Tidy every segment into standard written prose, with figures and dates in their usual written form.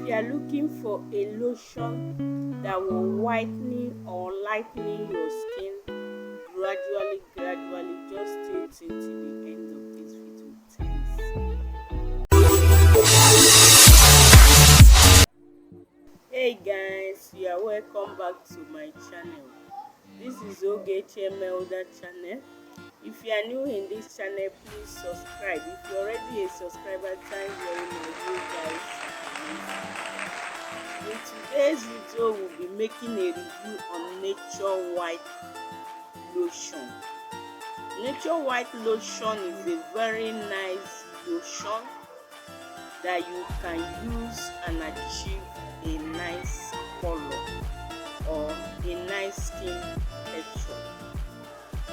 you are looking for a lotion that will whitening or lightening your skin gradually, just stay tuned to the end of this video. Thanks. Hey guys, you are welcome back to my channel. This is Ogechi Melda channel. If you are new in this channel, please subscribe. If you're already a subscriber, thanks very much, you guys. In today's video, we'll be making a review on Nature White lotion. Nature White lotion is a very nice lotion that you can use and achieve a nice color or a nice skin texture.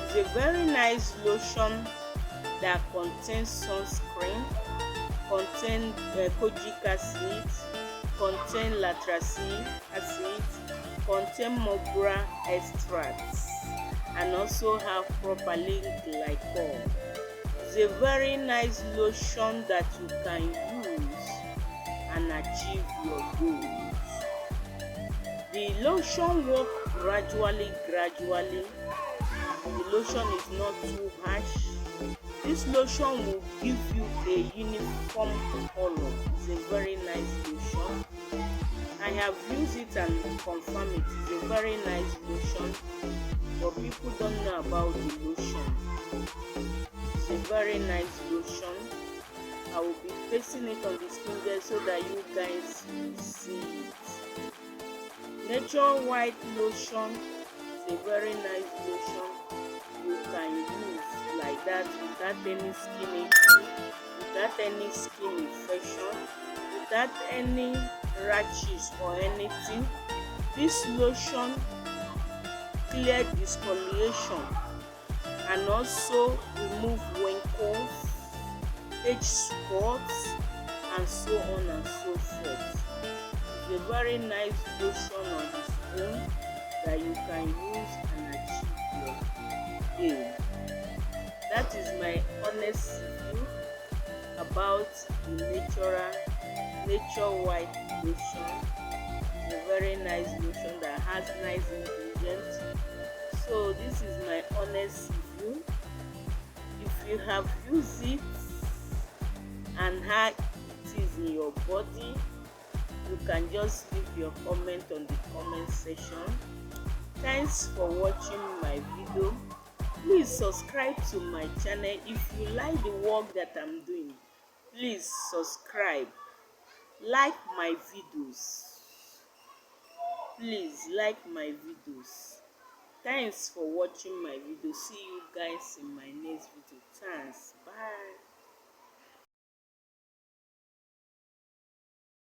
It's a very nice lotion that contains sunscreen, contains kojic acid, contains latracic acid, contains mogra extracts, and also have propylene glycol. It's a very nice lotion that you can use and achieve your goals. The lotion works gradually. The lotion is not too harsh. This lotion will give you a uniform color. It's a very nice lotion. I have used it and confirmed it. It's a very nice lotion, but people don't know about the lotion. It's a very nice lotion. I will be placing it on the screen there so that you guys will see it. Nature White lotion is a very nice lotion. You can use like that without any skin issue, without any skin infection, without any rashes or anything. This lotion clear discoloration and also remove wrinkles, age spots, and so on and so forth. It's a very nice lotion on its own that you can use and achieve your aim. That is my honest review about the Nature White lotion. It's a very nice lotion that has nice ingredients. So this is my honest review. If you have used it and how it is in your body, you can just leave your comment on the comment section. Thanks for watching my video. Please subscribe to my channel. If you like the work that I'm doing, please subscribe. Like my videos. Please like my videos. Thanks for watching my video. See you guys in my next video. Thanks. Bye.